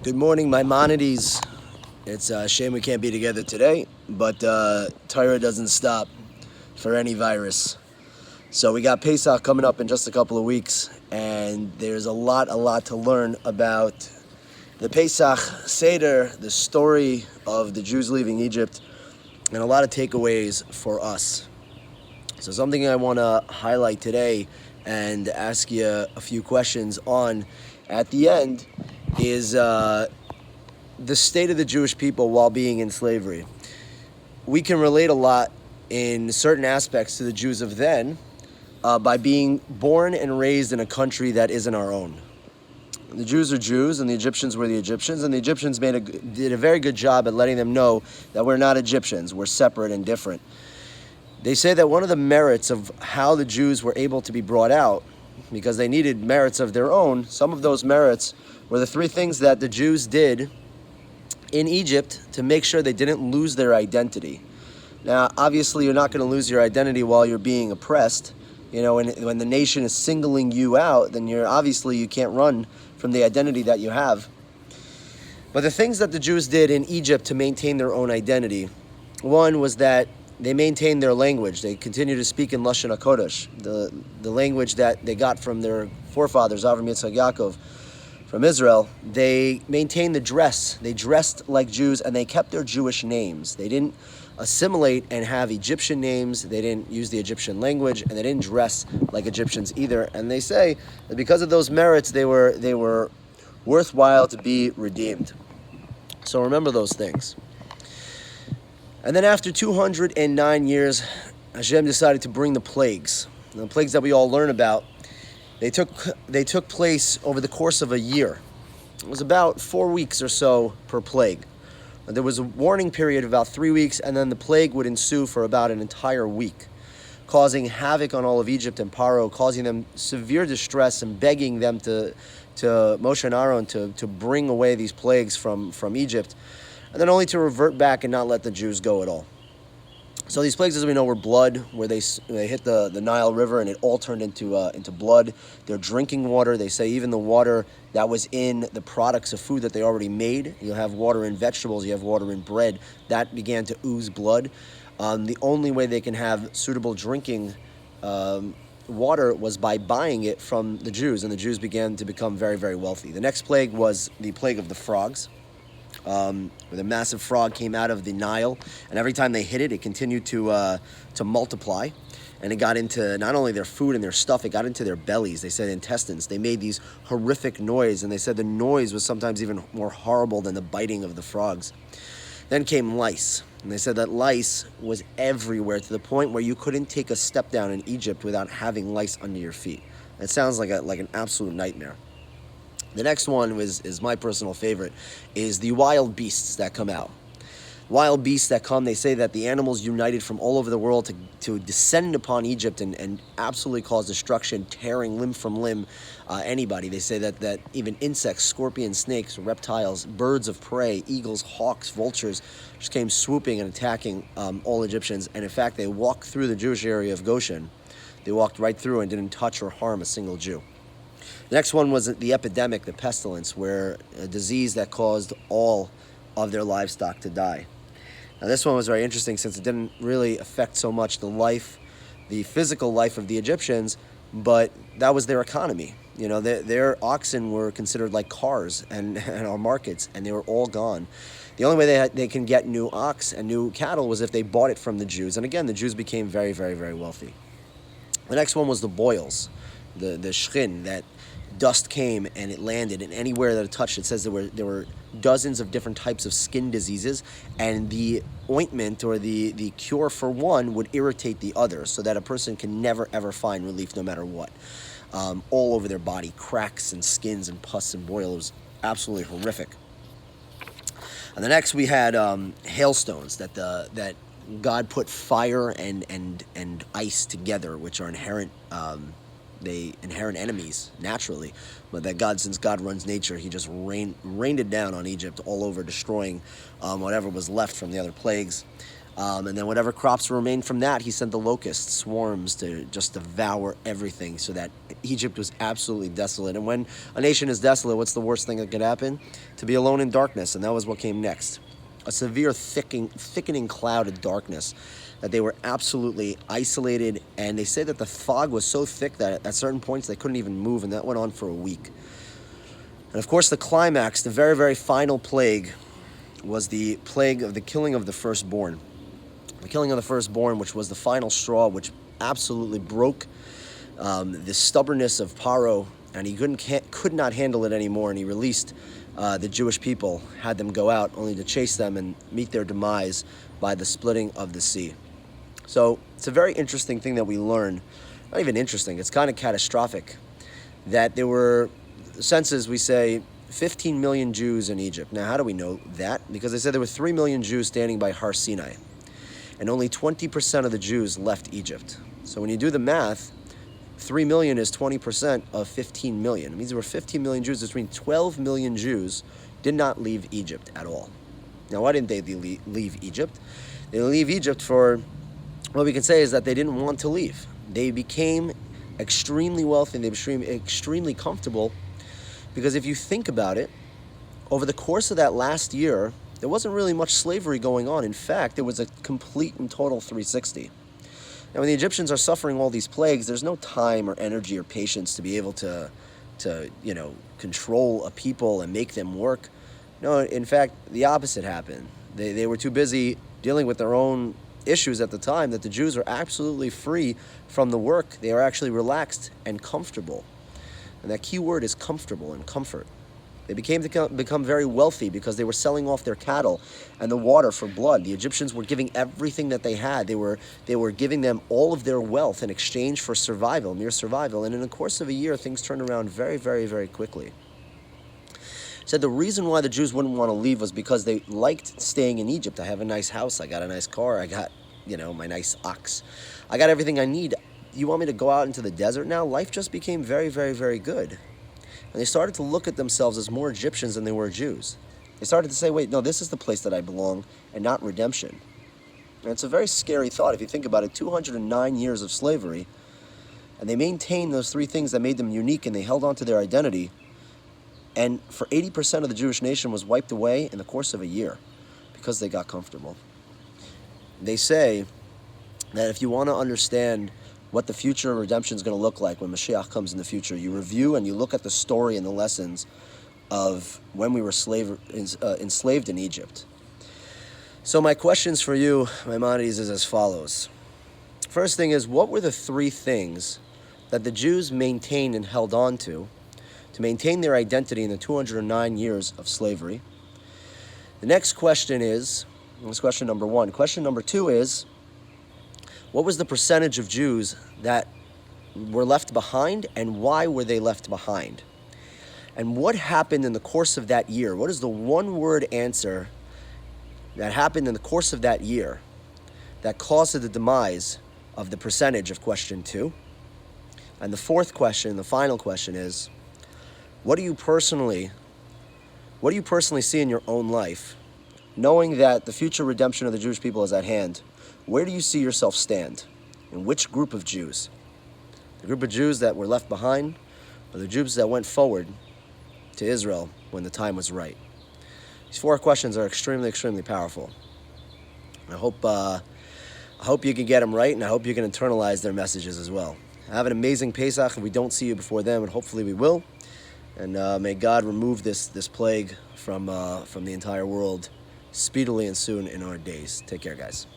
Good morning, Maimonides. It's a shame we can't be together today, but Torah doesn't stop for any virus. So we got Pesach coming up in just a couple of weeks, and there's a lot to learn about the Pesach Seder, the story of the Jews leaving Egypt, and a lot of takeaways for us. So something I want to highlight today and ask you a few questions on at the end is the state of the Jewish people while being in slavery. We can relate a lot in certain aspects to the Jews of then by being born and raised in a country that isn't our own. The Jews are Jews, and the Egyptians were the Egyptians, and the Egyptians did a very good job at letting them know that we're not Egyptians, we're separate and different. They say that one of the merits of how the Jews were able to be brought out, because they needed merits of their own, some of those merits were the three things that the Jews did in Egypt to make sure they didn't lose their identity. Now, obviously, you're not going to lose your identity while you're being oppressed. You know, when the nation is singling you out, then you can't run from the identity that you have. But the things that the Jews did in Egypt to maintain their own identity, one was that they maintained their language. They continued to speak in Lashon HaKodesh, the language that they got from their forefathers, Avram, Yitzchak, Yaakov, from Israel. They maintained the dress. They dressed like Jews, and they kept their Jewish names. They didn't assimilate and have Egyptian names. They didn't use the Egyptian language, and they didn't dress like Egyptians either. And they say that because of those merits, they were worthwhile to be redeemed. So remember those things. And then after 209 years, Hashem decided to bring the plagues. And the plagues that we all learn about, they took place over the course of a year. It was about 4 weeks or so per plague. There was a warning period of about 3 weeks, and then the plague would ensue for about an entire week, causing havoc on all of Egypt and Paro, causing them severe distress and begging them to Moshe and Aaron to bring away these plagues from Egypt, and then only to revert back and not let the Jews go at all. So these plagues, as we know, were blood, where they hit the Nile River and it all turned into blood. Their drinking water, they say even the water that was in the products of food that they already made, you have water in vegetables, you have water in bread, that began to ooze blood. The only way they can have suitable drinking water was by buying it from the Jews, and the Jews began to become very, very wealthy. The next plague was the plague of the frogs. Where the massive frog came out of the Nile, and every time they hit it, it continued to multiply, and it got into not only their food and their stuff, it got into their bellies. They said intestines. They made these horrific noise, and they said the noise was sometimes even more horrible than the biting of the frogs. Then came lice, and they said that lice was everywhere to the point where you couldn't take a step down in Egypt without having lice under your feet. It sounds like an absolute nightmare. The next one is my personal favorite, is the wild beasts that come out. Wild beasts that come, they say that the animals united from all over the world to descend upon Egypt and absolutely cause destruction, tearing limb from limb anybody. They say that even insects, scorpions, snakes, reptiles, birds of prey, eagles, hawks, vultures just came swooping and attacking all Egyptians. And in fact, they walked through the Jewish area of Goshen. They walked right through and didn't touch or harm a single Jew. The next one was the epidemic, the pestilence, where a disease that caused all of their livestock to die. Now this one was very interesting since it didn't really affect so much the physical life of the Egyptians, but that was their economy. You know, their oxen were considered like cars and our markets, and they were all gone. The only way they can get new ox and new cattle was if they bought it from the Jews. And again, the Jews became very, very, very wealthy. The next one was the boils, the shchin, that dust came and it landed, and anywhere that it touched, it says there were dozens of different types of skin diseases, and the ointment or the cure for one would irritate the other, so that a person can never ever find relief no matter what. All over their body, cracks and skins and pus and boil. It was absolutely horrific. And the next we had hailstones that God put fire and ice together, which are inherent enemies naturally, but that since God runs nature, he just rained it down on Egypt all over, destroying whatever was left from the other plagues. And then whatever crops remained from that, he sent the locust swarms to just devour everything, so that Egypt was absolutely desolate. And when a nation is desolate, what's the worst thing that could happen? To be alone in darkness, and that was what came next. A severe thickening cloud of darkness, that they were absolutely isolated, and they say that the fog was so thick that at certain points they couldn't even move, and that went on for a week. And of course the climax, the very, very final plague, was the plague of the killing of the firstborn. The killing of the firstborn, which was the final straw, which absolutely broke the stubbornness of Paro, and he could not handle it anymore, and he released the Jewish people, had them go out, only to chase them and meet their demise by the splitting of the sea. So it's a very interesting thing that we learn. Not even interesting, it's kind of catastrophic, that there were, census, we say, 15 million Jews in Egypt. Now, how do we know that? Because they said there were 3 million Jews standing by Har Sinai, and only 20% of the Jews left Egypt. So when you do the math, 3 million is 20% of 15 million. It means there were 15 million Jews. Between 12 million Jews did not leave Egypt at all. Now, why didn't they leave Egypt? They leave Egypt for, what we can say is that they didn't want to leave. They became extremely wealthy, and they became extremely comfortable, because if you think about it, over the course of that last year, there wasn't really much slavery going on. In fact, it was a complete and total 360. Now, when the Egyptians are suffering all these plagues, there's no time or energy or patience to be able to control a people and make them work. No, in fact, the opposite happened. They were too busy dealing with their own issues at the time, that the Jews were absolutely free from the work. They are actually relaxed and comfortable. And that key word is comfortable and comfort. They become very wealthy because they were selling off their cattle and the water for blood. The Egyptians were giving everything that they had. They were giving them all of their wealth in exchange for survival, mere survival. And in the course of a year, things turned around very, very, very quickly. Said the reason why the Jews wouldn't want to leave was because they liked staying in Egypt. I have a nice house. I got a nice car. I got, my nice ox. I got everything I need. You want me to go out into the desert now? Life just became very, very, very good. And they started to look at themselves as more Egyptians than they were Jews. They started to say, wait, no, this is the place that I belong, and not redemption. And it's a very scary thought if you think about it. 209 years of slavery, and they maintained those three things that made them unique, and they held on to their identity. And for 80% of the Jewish nation was wiped away in the course of a year because they got comfortable. They say that if you want to understand what the future of redemption is going to look like when Mashiach comes in the future, you review and you look at the story and the lessons of when we were enslaved in Egypt. So my questions for you, Maimonides, is as follows. First thing is, what were the three things that the Jews maintained and held on to maintain their identity in the 209 years of slavery? The next question is, that's question number one. Question number two is, what was the percentage of Jews that were left behind, and why were they left behind? And what happened in the course of that year? What is the one-word answer that happened in the course of that year that caused the demise of the percentage of question two? And the fourth question, the final question is, what do you personally see in your own life, knowing that the future redemption of the Jewish people is at hand? Where do you see yourself stand? In which group of Jews? The group of Jews that were left behind, or the Jews that went forward to Israel when the time was right? These four questions are extremely, extremely powerful. I hope you can get them right, and I hope you can internalize their messages as well. Have an amazing Pesach, and we don't see you before then, and hopefully we will. And may God remove this plague from the entire world speedily and soon in our days. Take care, guys.